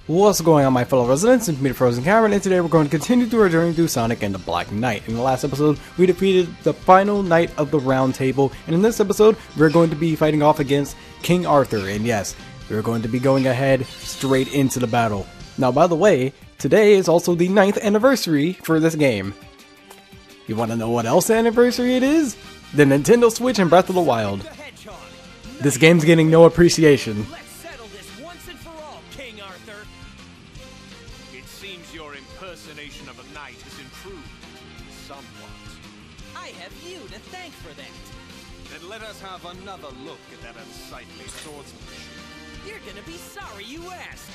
What's going on, my fellow residents? It's me, TheFrozenCavern, and today we're going to continue through our journey through Sonic and the Black Knight. In the last episode, we defeated the final knight of the Round Table, and in this episode, we're going to be fighting off against King Arthur, and yes, we're going to be going ahead straight into the battle. Now, by the way, today is also the 9th anniversary for this game. You want to know what else anniversary it is? The Nintendo Switch and Breath of the Wild. This game's getting no appreciation. Impersonation of a knight has improved somewhat. I have you to thank for that. Then let us have another look at that unsightly swordsmanship. You're gonna be sorry you asked.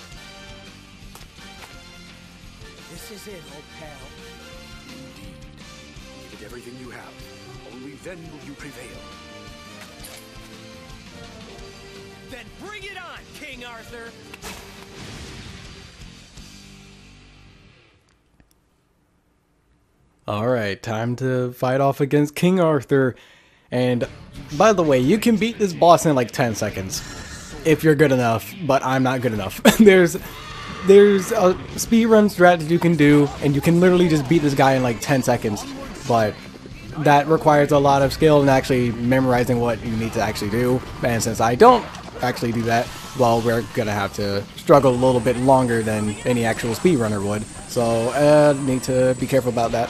This is it, old pal. Indeed. Give it everything you have. Only then will you prevail. Then bring it on, King Arthur! Alright, time to fight off against King Arthur. And by the way, you can beat this boss in like 10 seconds. If you're good enough, but I'm not good enough. There's a speedrun strategy you can do, and you can literally just beat this guy in like 10 seconds. But that requires a lot of skill and actually memorizing what you need to actually do. And since I don't actually do that, well, we're gonna have to struggle a little bit longer than any actual speedrunner would. So, need to be careful about that.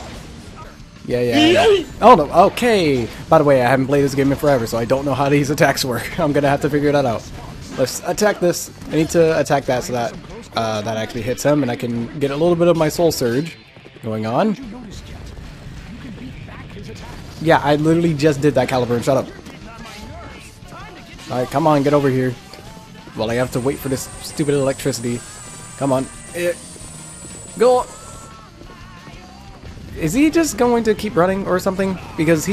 Yeah. Oh no, okay. By the way, I haven't played this game in forever, so I don't know how these attacks work. I'm gonna have to figure that out. Let's attack this. I need to attack that so that that actually hits him, and I can get a little bit of my soul surge going on. Yeah, I literally just did that, Caliburn. Shut up. Alright, come on, get over here. Well, I have to wait for this stupid electricity. Come on. Go. Is he just going to keep running or something? Because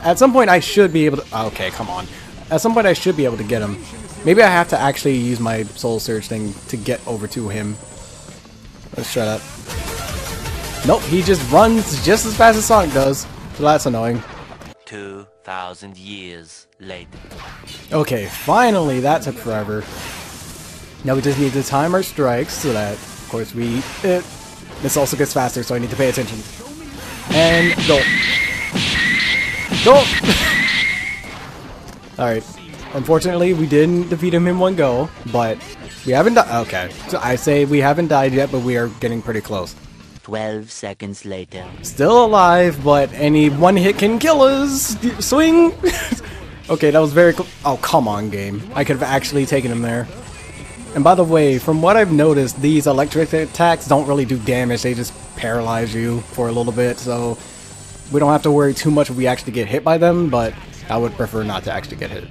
at some point I should be able to... Okay, come on. At some point I should be able to get him. Maybe I have to actually use my soul surge thing to get over to him. Let's try that. Nope, he just runs just as fast as Sonic does. So that's annoying. 2,000 years later. Okay, finally, that took forever. Now we just need to time our strikes so that, of course, we... This also gets faster, so I need to pay attention. And go. Go! Alright. Unfortunately, we didn't defeat him in one go, but we haven't died. Okay. So I say we haven't died yet, but we are getting pretty close. 12 seconds later. Still alive, but any one hit can kill us. Swing! Okay, that was very cool. Oh, come on, game. I could have actually taken him there. And by the way, from what I've noticed, these electric attacks don't really do damage, they just paralyze you for a little bit, so we don't have to worry too much if we actually get hit by them, but I would prefer not to actually get hit.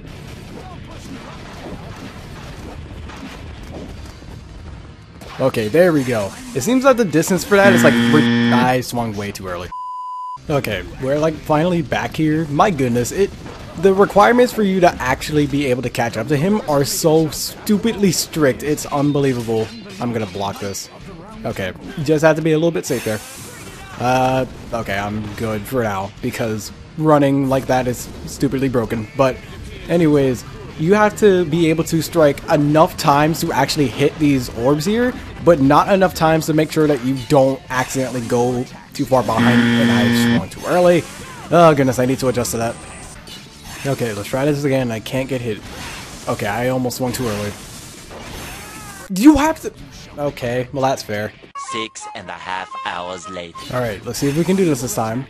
Okay, there we go. It seems like the distance for that is like... I swung way too early. Okay, we're like finally back here. My goodness, the requirements for you to actually be able to catch up to him are so stupidly strict. It's unbelievable. I'm gonna block this. Okay, just have to be a little bit safe there. Okay, I'm good for now because running like that is stupidly broken. But anyways, you have to be able to strike enough times to actually hit these orbs here, but not enough times to make sure that you don't accidentally go too far behind. And I swung too early. Oh goodness, I need to adjust to that. Okay, let's try this again. I can't get hit. Okay, I almost swung too early. You have to... Okay, well that's fair. 6.5 hours later. Alright, let's see if we can do this time.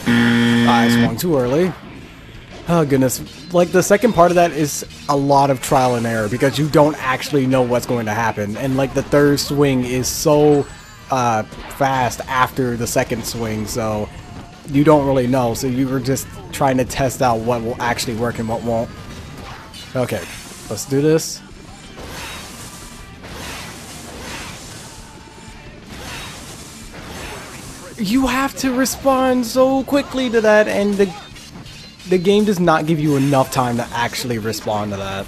I swung too early. Oh goodness. Like, the second part of that is a lot of trial and error because you don't actually know what's going to happen. And like the third swing is so fast after the second swing, so you don't really know. So you were just trying to test out what will actually work and what won't. Okay, let's do this. You have to respond so quickly to that, and the game does not give you enough time to actually respond to that.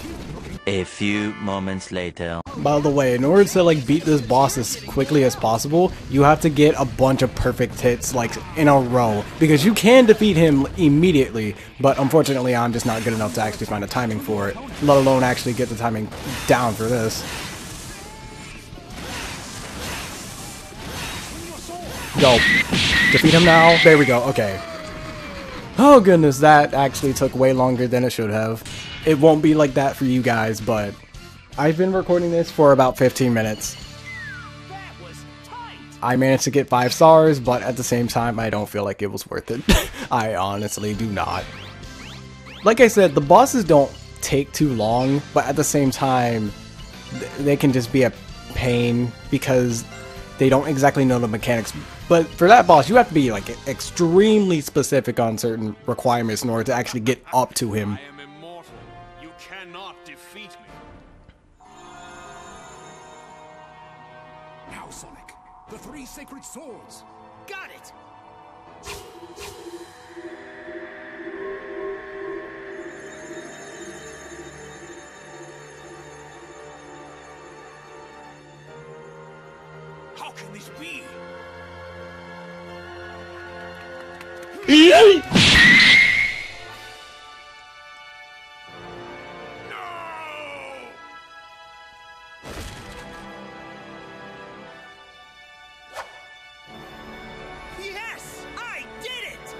A few moments later. By the way, in order to like beat this boss as quickly as possible, you have to get a bunch of perfect hits like in a row, because you can defeat him immediately, but unfortunately I'm just not good enough to actually find a timing for it, let alone actually get the timing down for this. Go. Defeat him now. There we go. Okay. Oh goodness, that actually took way longer than it should have. It won't be like that for you guys, but I've been recording this for about 15 minutes. That was tight. I managed to get 5 stars, but at the same time, I don't feel like it was worth it. I honestly do not. Like I said, the bosses don't take too long, but at the same time, they can just be a pain because they don't exactly know the mechanics. But for that boss, you have to be like extremely specific on certain requirements in order to actually get up to him. I am immortal. You cannot defeat me. Now, Sonic, the 3 sacred swords. Got it. How can this be? Yes, I did it.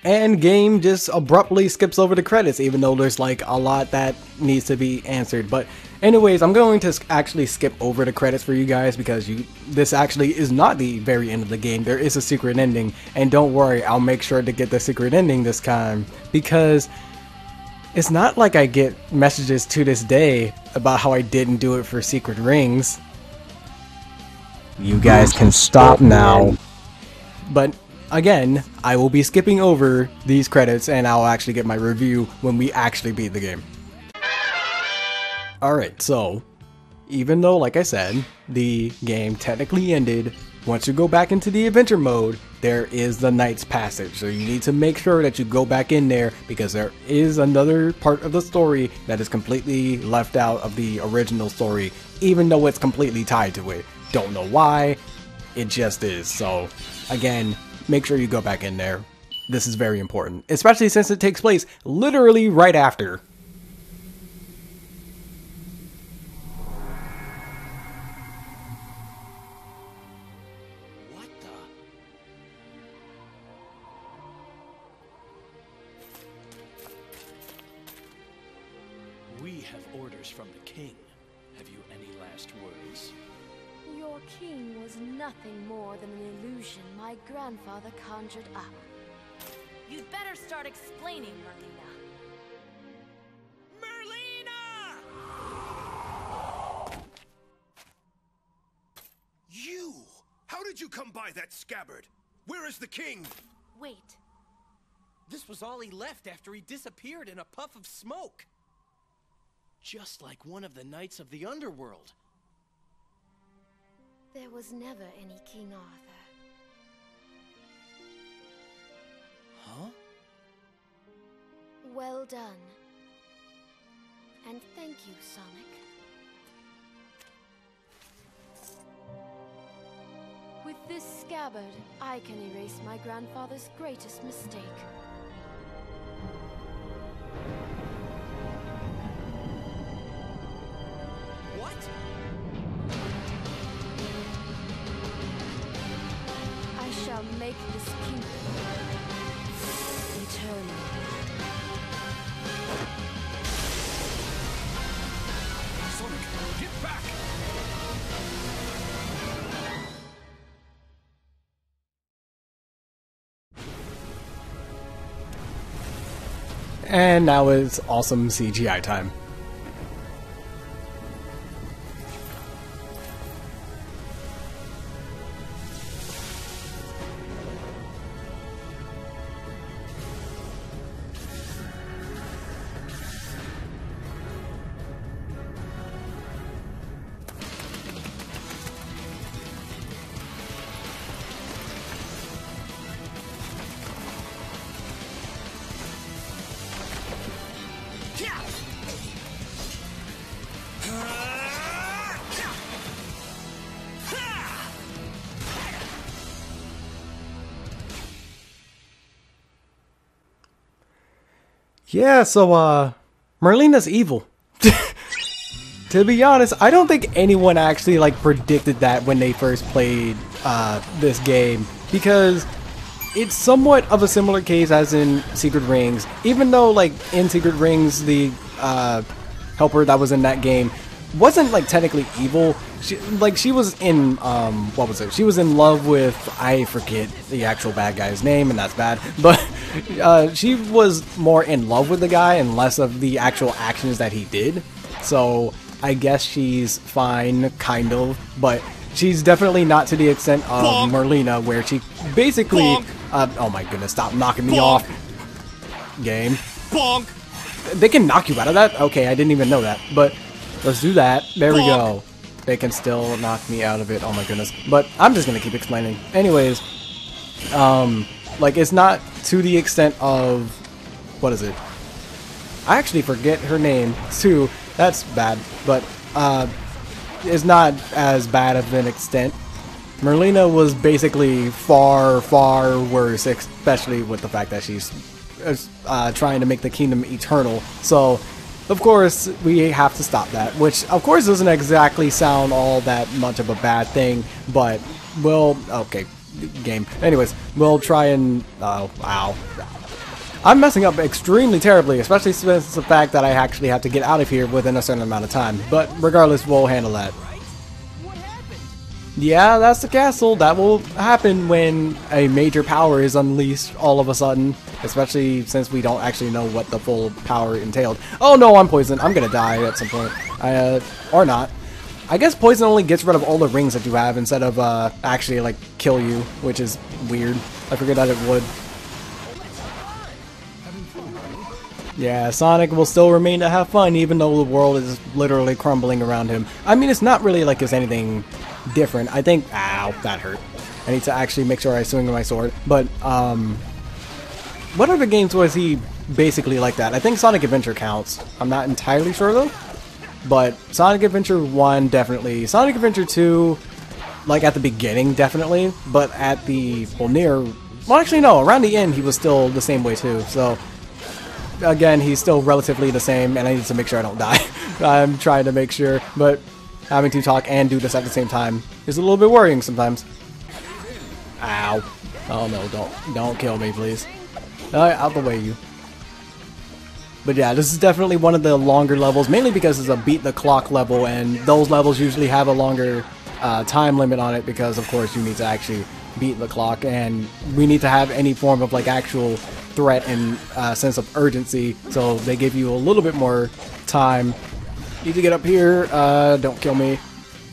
And game just abruptly skips over the credits, even though there's like a lot that needs to be answered. But anyways, I'm going to actually skip over the credits for you guys because this actually is not the very end of the game. There is a secret ending, and don't worry, I'll make sure to get the secret ending this time, because it's not like I get messages to this day about how I didn't do it for secret rings. You guys can stop now. But again, I will be skipping over these credits and I'll actually get my review when we actually beat the game. Alright, so even though, like I said, the game technically ended, once you go back into the adventure mode, there is the Knight's Passage. So you need to make sure that you go back in there because there is another part of the story that is completely left out of the original story, even though it's completely tied to it. Don't know why, it just is. So again, make sure you go back in there. This is very important, especially since it takes place literally right after. What the? We have orders from the king. Have you any last words? Your king was nothing more than an illusion my grandfather conjured up. You'd better start explaining, Merlina. Merlina! You! How did you come by that scabbard? Where is the king? Wait. This was all he left after he disappeared in a puff of smoke. Just like one of the knights of the underworld. There was never any King Arthur. Huh? Well done. And thank you, Sonic. With this scabbard, I can erase my grandfather's greatest mistake. What? I shall make this kingdom eternal. Sonic, get back! And now is awesome CGI time. Yeah, so, Merlina's evil. To be honest, I don't think anyone actually, like, predicted that when they first played, this game. Because it's somewhat of a similar case as in Secret Rings. Even though, like, in Secret Rings, the, helper that was in that game wasn't, like, technically evil. She was in, what was it? She was in love with, I forget the actual bad guy's name, and that's bad. But, she was more in love with the guy and less of the actual actions that he did. So, I guess she's fine, kind of, but she's definitely not to the extent of Bonk. Merlina, where she basically, oh my goodness, stop knocking me Bonk. off, game. Bonk! They can knock you out of that? Okay, I didn't even know that, but let's do that. There we Bonk. go. They can still knock me out of it, oh my goodness. But I'm just gonna keep explaining. Anyways, like, it's not to the extent of, what is it? I actually forget her name, too. That's bad, but, it's not as bad of an extent. Merlina was basically far, far worse, especially with the fact that she's trying to make the kingdom eternal. So, of course, we have to stop that, which, of course, doesn't exactly sound all that much of a bad thing, but we'll... Okay, game. Anyways, we'll try and... Wow. I'm messing up extremely terribly, especially since the fact that I actually have to get out of here within a certain amount of time. But regardless, we'll handle that. Yeah, that's the castle. That will happen when a major power is unleashed all of a sudden. Especially since we don't actually know what the full power entailed. Oh no, I'm poisoned. I'm gonna die at some point. Or not. I guess poison only gets rid of all the rings that you have instead of actually like kill you, which is weird. I figured that it would. Yeah, Sonic will still remain to have fun even though the world is literally crumbling around him. I mean, it's not really like it's anything different. I think... Ow, that hurt. I need to actually make sure I swing my sword. But, what other games was he basically like that? I think Sonic Adventure counts. I'm not entirely sure though. But Sonic Adventure 1, definitely. Sonic Adventure 2, like at the beginning, definitely. But at the... Well, near... Well, actually, no. Around the end, he was still the same way too. So... Again, he's still relatively the same, and I need to make sure I don't die. I'm trying to make sure, but having to talk and do this at the same time is a little bit worrying sometimes. Ow. Oh no, don't kill me, please. Out the way, you. But yeah, this is definitely one of the longer levels, mainly because it's a beat the clock level, and those levels usually have a longer time limit on it because, of course, you need to actually beat the clock, and we need to have any form of like actual threat and sense of urgency, so they give you a little bit more time. Need to get up here. Don't kill me.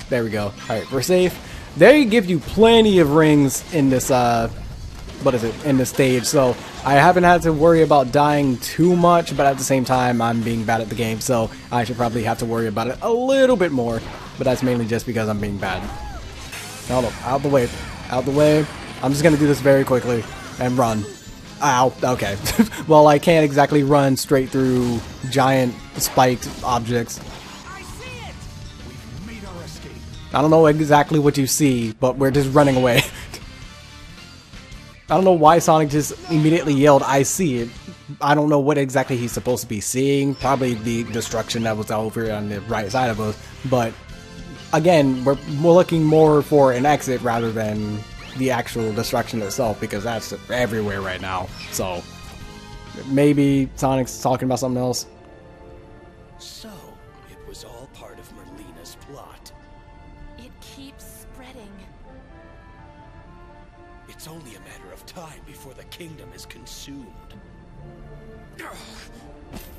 There we go. Alright, we're safe. They give you plenty of rings in this what is it, in this stage, so I haven't had to worry about dying too much, but at the same time I'm being bad at the game, so I should probably have to worry about it a little bit more, but that's mainly just because I'm being bad. Hold up, out the way. Out the way. I'm just gonna do this very quickly and run. Ow, okay. Well, I can't exactly run straight through giant spiked objects. I see it! We've made our escape. I don't know exactly what you see, but we're just running away. I don't know why Sonic just immediately yelled, I see it. I don't know what exactly he's supposed to be seeing. Probably the destruction that was over on the right side of us. But, again, we're looking more for an exit rather than the actual destruction itself, because that's everywhere right now. So maybe Sonic's talking about something else. So, it was all part of Merlina's plot. It keeps spreading. It's only a matter of time before the kingdom is consumed.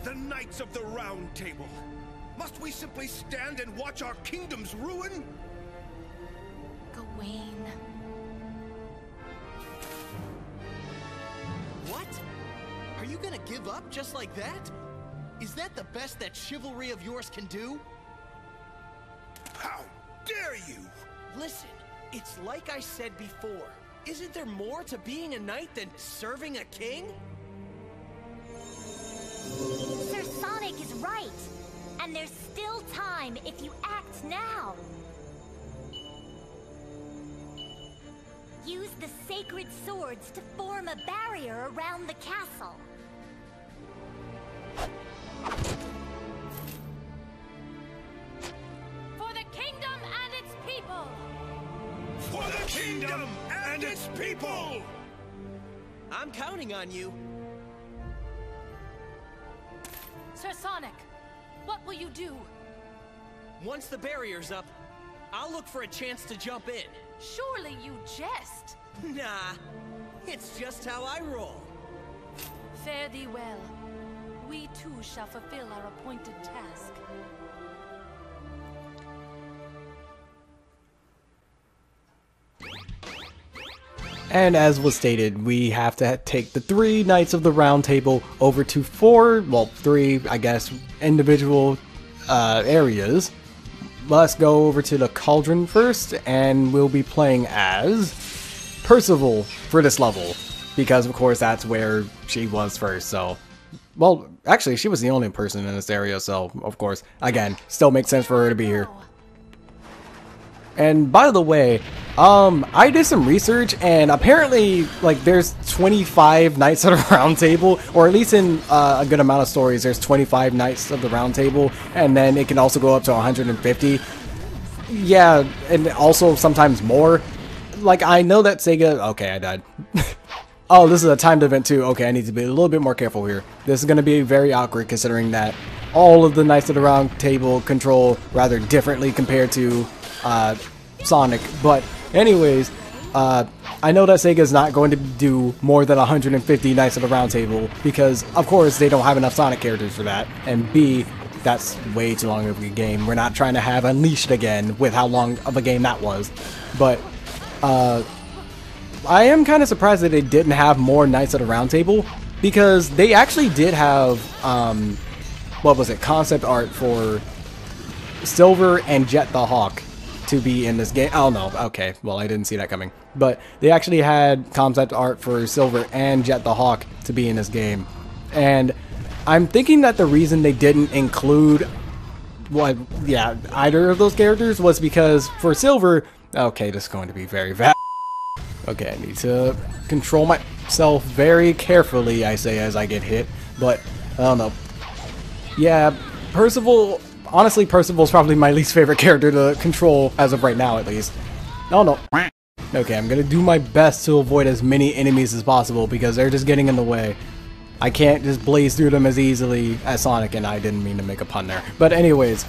The Knights of the Round Table. Must we simply stand and watch our kingdom's ruin? Gawain. What? Are you gonna give up just like that? Is that the best that chivalry of yours can do? How dare you! Listen, it's like I said before. Isn't there more to being a knight than serving a king? Sir Sonic is right. And there's still time if you act now. Use the sacred swords to form a barrier around the castle. For the kingdom and its people! For the kingdom and its people! I'm counting on you. Sir Sonic, what will you do? Once the barrier's up, I'll look for a chance to jump in. Surely you jest. Nah, it's just how I roll. Fare thee well. We too shall fulfill our appointed task. And as was stated, we have to take the 3 Knights of the Round Table over to 4, well, 3, I guess, individual areas. Let's go over to the Cauldron first, and we'll be playing as Percival for this level. Because, of course, that's where she was first, so... Well, actually, she was the only person in this area, so, of course, again, still makes sense for her to be here. And by the way, I did some research, and apparently, like, there's 25 Knights of the Round Table, or at least in a good amount of stories, there's 25 Knights of the Round Table, and then it can also go up to 150. Yeah, and also sometimes more. Like, I know that Sega... Okay, I died. Oh, this is a timed event too. Okay, I need to be a little bit more careful here. This is going to be very awkward considering that all of the Knights of the Round Table control rather differently compared to Sonic. But anyways, I know that Sega is not going to do more than 150 Knights of the Round Table because, of course, they don't have enough Sonic characters for that. And B, that's way too long of a game. We're not trying to have Unleashed again with how long of a game that was. But I am kind of surprised that they didn't have more Knights of the Round Table because they actually did have, what was it, concept art for Silver and Jet the Hawk to be in this game. Oh no, okay, well I didn't see that coming. But they actually had concept art for Silver and Jet the Hawk to be in this game. And I'm thinking that the reason they didn't include, well, yeah, either of those characters was because for Silver, okay, this is going to be very bad. Okay, I need to control myself very carefully, I say, as I get hit. But, I don't know. Yeah, Percival... Honestly, Percival's probably my least favorite character to control, as of right now, at least. Oh, no. Okay, I'm gonna do my best to avoid as many enemies as possible, because they're just getting in the way. I can't just blaze through them as easily as Sonic, and I didn't mean to make a pun there. But anyways,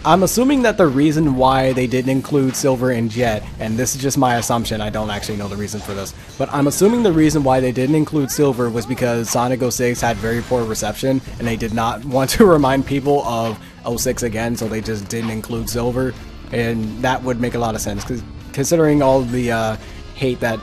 I'm assuming that the reason why they didn't include Silver and Jet, and this is just my assumption, I don't actually know the reason for this, but I'm assuming the reason why they didn't include Silver was because Sonic 06 had very poor reception, and they did not want to remind people of 06 again, so they just didn't include Silver, and that would make a lot of sense, because considering all the hate that,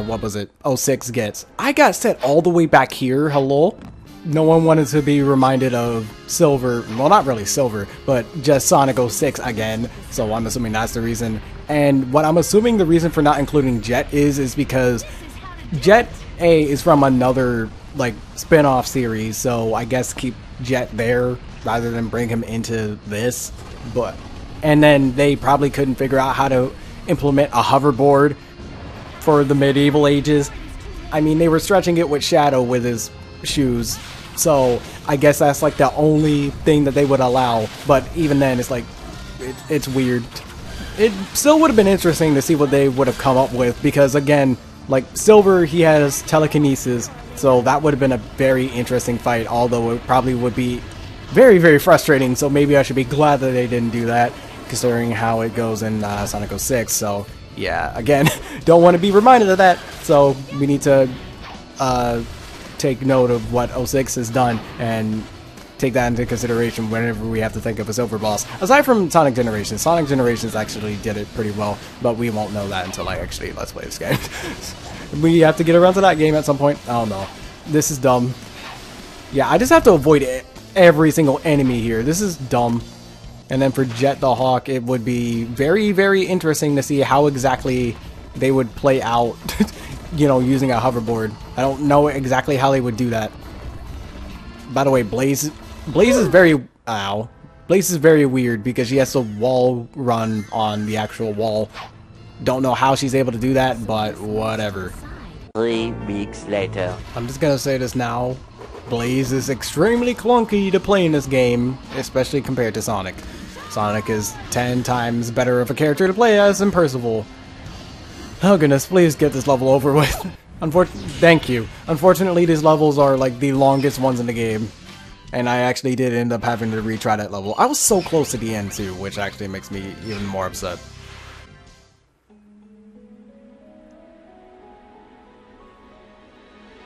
what was it, 06 gets. I got set all the way back here, hello? No one wanted to be reminded of Silver, well not really Silver, but just Sonic 06 again, so I'm assuming that's the reason. And what I'm assuming the reason for not including Jet is because Jet A is from another, like, spin-off series, so I guess keep Jet there rather than bring him into this. But and then they probably couldn't figure out how to implement a hoverboard for the medieval ages. I mean, they were stretching it with Shadow with his shoes, so I guess that's like the only thing that they would allow, but even then it's like it's weird. It still would have been interesting to see what they would have come up with, because again, like Silver, he has telekinesis, so that would have been a very interesting fight, although it probably would be very, very frustrating, so maybe I should be glad that they didn't do that considering how it goes in Sonic 06. So yeah, again, don't want to be reminded of that, so we need to take note of what 06 has done and take that into consideration whenever we have to think of a Silver boss. Aside from Sonic Generations actually did it pretty well, but we won't know that until I actually let's play this game. We have to get around to that game at some point. I don't know. This is dumb. Yeah, I just have to avoid every single enemy here. This is dumb. And then for Jet the Hawk, it would be very, very interesting to see how exactly they would play out, you know, using a hoverboard. I don't know exactly how they would do that. By the way, Blaze is very, Blaze is very weird because she has to wall run on the actual wall. Don't know how she's able to do that, but whatever. 3 weeks later. I'm just gonna say this now. Blaze is extremely clunky to play in this game, especially compared to Sonic. Sonic is 10 times better of a character to play as than Percival. Oh goodness, please get this level over with. Thank you. Unfortunately, these levels are like the longest ones in the game. And I actually did end up having to retry that level. I was so close to the end too, which actually makes me even more upset.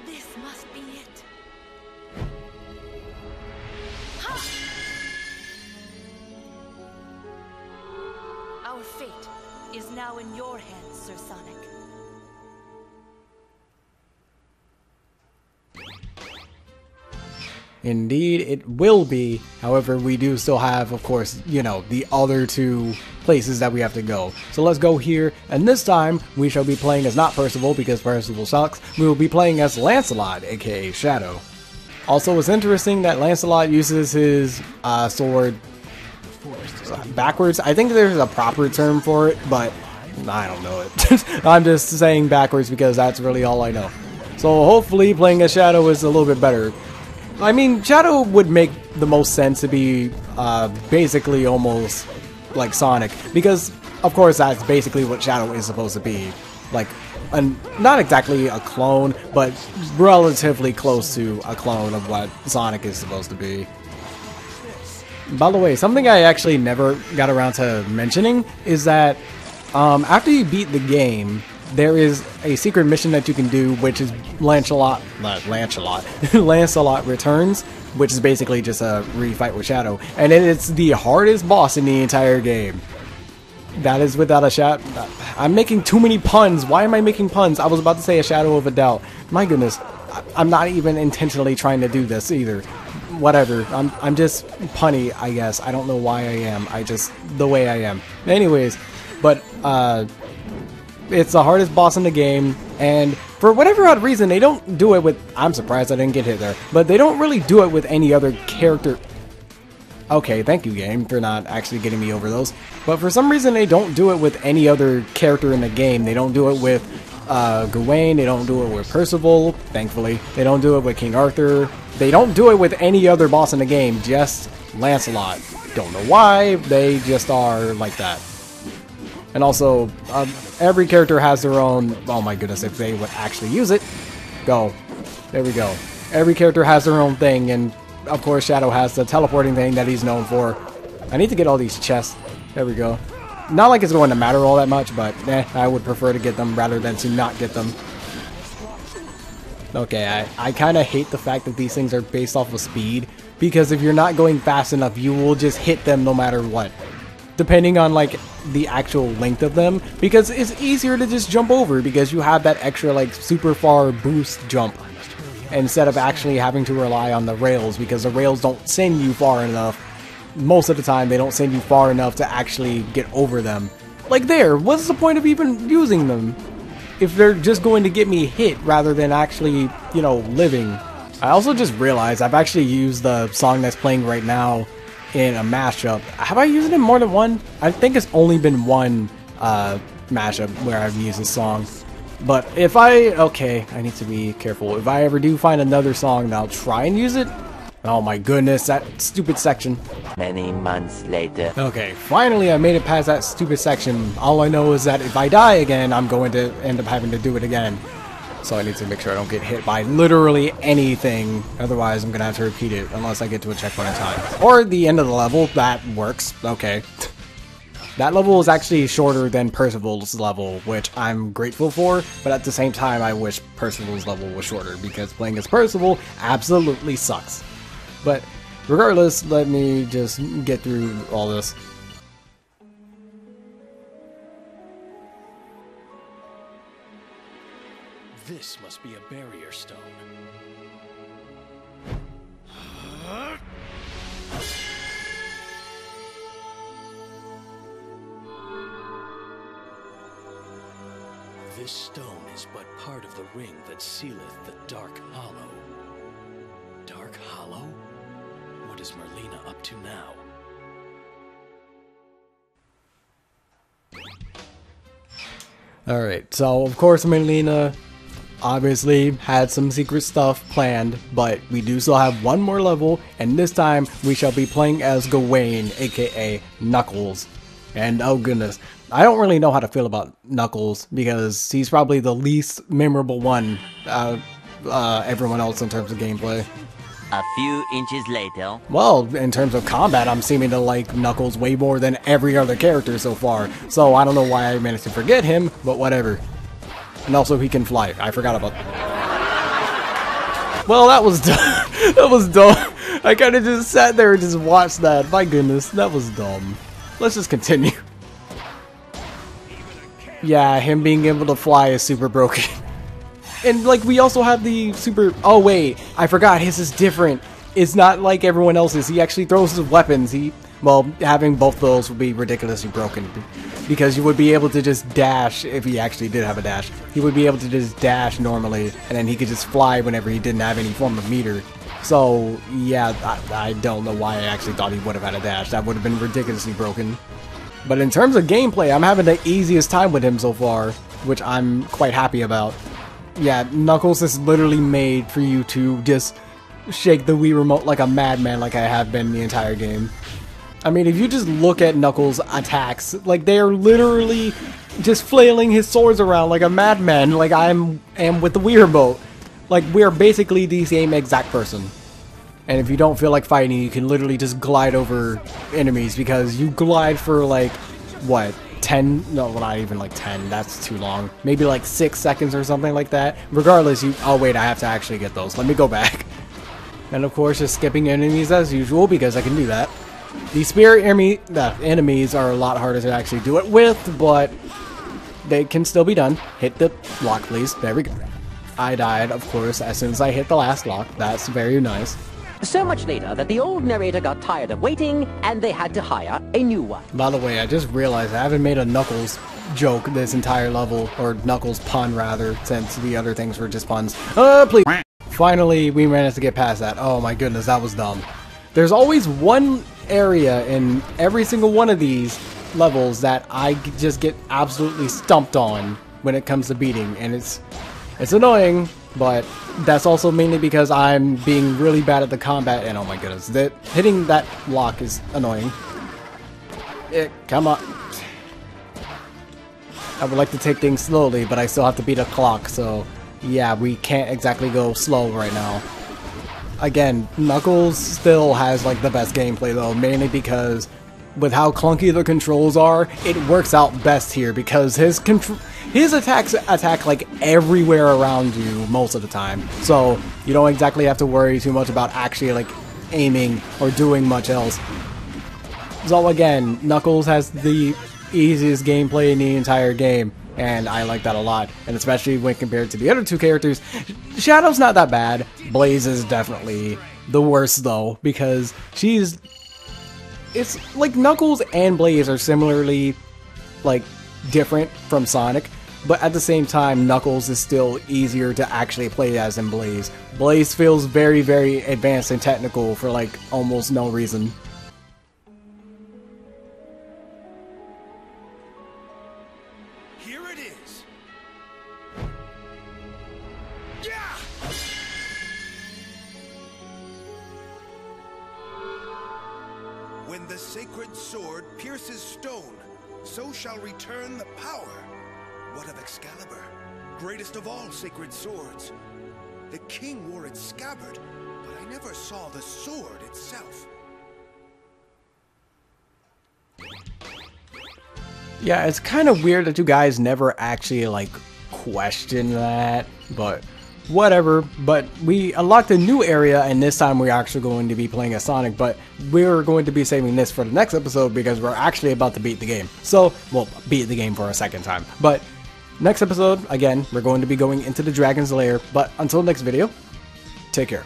This must be it. Our fate is now in your hands, Sir Sonic. Indeed, it will be. However, we do still have, of course, you know, the other two places that we have to go. So let's go here, and this time we shall be playing as not Percival because Percival sucks. We will be playing as Lancelot, aka Shadow. Also, it's interesting that Lancelot uses his sword backwards. I think there's a proper term for it, but I don't know it. I'm just saying backwards because that's really all I know. So hopefully playing as Shadow is a little bit better. I mean, Shadow would make the most sense to be basically almost like Sonic, because of course that's basically what Shadow is supposed to be. Like, not exactly a clone, but relatively close to a clone of what Sonic is supposed to be. By the way, something I actually never got around to mentioning is that after you beat the game, there is a secret mission that you can do, which is Lancelot Returns, which is basically just a refight with Shadow, and it's the hardest boss in the entire game. That is without a shadow. I'm making too many puns. Why am I making puns? I was about to say a shadow of a doubt. My goodness, I'm not even intentionally trying to do this either. Whatever. I'm just punny, I guess. I don't know why I am. I just the way I am. Anyways, but it's the hardest boss in the game, and for whatever odd reason, they don't do it with... I'm surprised I didn't get hit there, but they don't really do it with any other character. Okay, thank you, game, for not actually getting me over those. But for some reason, they don't do it with any other character in the game. They don't do it with Gawain, they don't do it with Percival, thankfully. They don't do it with King Arthur. They don't do it with any other boss in the game, just Lancelot. Don't know why, they just are like that. And also, every character has their own... Oh my goodness, if they would actually use it. Go. There we go. Every character has their own thing, and of course Shadow has the teleporting thing that he's known for. I need to get all these chests. There we go. Not like it's going to matter all that much, but I would prefer to get them rather than to not get them. Okay, I kind of hate the fact that these things are based off of speed, because if you're not going fast enough, you will just hit them no matter what. Depending on like the actual length of them, because it's easier to just jump over because you have that extra like super far boost jump instead of actually having to rely on the rails, because the rails don't send you far enough. Most of the time they don't send you far enough to actually get over them. Like there, what's the point of even using them if they're just going to get me hit rather than actually, you know, living? I also just realized I've actually used the song that's playing right now in a mashup. Have I used it in more than one? I think it's only been one mashup where I've used this song. But if okay, I need to be careful. If I ever do find another song, then I'll try and use it. Oh my goodness, that stupid section. Many months later. Okay, finally I made it past that stupid section. All I know is that if I die again, I'm going to end up having to do it again. So I need to make sure I don't get hit by literally anything. Otherwise, I'm going to have to repeat it unless I get to a checkpoint in time. Or the end of the level. That works. Okay. That level is actually shorter than Percival's level, which I'm grateful for. But at the same time, I wish Percival's level was shorter, because playing as Percival absolutely sucks. But regardless, let me just get through all this. This must be a barrier stone. This stone is but part of the ring that sealeth the Dark Hollow. Dark Hollow? What is Merlina up to now? Alright, so of course Merlina obviously had some secret stuff planned, but we do still have one more level, and this time we shall be playing as Gawain, aka Knuckles. And oh goodness, I don't really know how to feel about Knuckles because he's probably the least memorable one out of everyone else in terms of gameplay. A few inches later. Well, in terms of combat, I'm seeming to like Knuckles way more than every other character so far, so I don't know why I managed to forget him, but whatever. And also he can fly. I forgot about that. Well, that was dumb. That was dumb. I kind of just sat there and just watched that. My goodness, that was dumb. Let's just continue. Yeah, him being able to fly is super broken. And like we also have the super... Oh wait, I forgot, his is different. It's not like everyone else's. He actually throws his weapons. Well, having both those would be ridiculously broken. Because you would be able to just dash, if he actually did have a dash. He would be able to just dash normally, and then he could just fly whenever he didn't have any form of meter. So, yeah, I don't know why I actually thought he would have had a dash. That would have been ridiculously broken. But in terms of gameplay, I'm having the easiest time with him so far, which I'm quite happy about. Yeah, Knuckles is literally made for you to just shake the Wii Remote like a madman like I have been the entire game. I mean, if you just look at Knuckles' attacks, like they are literally just flailing his swords around like a madman like I am with the Wii Remote. Like, we're basically the same exact person. And if you don't feel like fighting, you can literally just glide over enemies because you glide for like, what? 10, no, not even like 10, that's too long. Maybe like 6 seconds or something like that. Regardless, oh wait, I have to actually get those. Let me go back. And of course, just skipping enemies as usual because I can do that. The spear enemies are a lot harder to actually do it with, but they can still be done. Hit the lock, please. There we go. I died, of course, as soon as I hit the last lock. That's very nice. So much later that the old narrator got tired of waiting, and they had to hire a new one. By the way, I just realized I haven't made a Knuckles joke this entire level, or Knuckles pun rather, since the other things were just puns. Please. Finally, we managed to get past that. Oh my goodness, that was dumb. There's always one area in every single one of these levels that I just get absolutely stumped on when it comes to beating, and it's annoying. But that's also mainly because I'm being really bad at the combat, and oh my goodness, hitting that block is annoying. Come on. I would like to take things slowly, but I still have to beat a clock, so yeah, we can't exactly go slow right now. Again, Knuckles still has like the best gameplay though, mainly because with how clunky the controls are, it works out best here because his attacks attack like everywhere around you most of the time. So you don't exactly have to worry too much about actually like aiming or doing much else. So again, Knuckles has the easiest gameplay in the entire game, and I like that a lot. And especially when compared to the other two characters, Shadow's not that bad. Blaze is definitely the worst though, because it's like Knuckles and Blaze are similarly like different from Sonic, but at the same time Knuckles is still easier to actually play as than Blaze. Blaze feels very, very advanced and technical for like almost no reason. Here it is. Yeah! When the sacred sword pierces stone, so shall return the power. What of Excalibur, greatest of all sacred swords? The king wore its scabbard, but I never saw the sword itself. Yeah, it's kind of weird that you guys never actually like question that, but whatever. But we unlocked a new area, and this time we're actually going to be playing as Sonic, but we're going to be saving this for the next episode because we're actually about to beat the game. So, well, beat the game for a second time. But next episode, again, we're going to be going into the Dragon's Lair, but until next video, take care.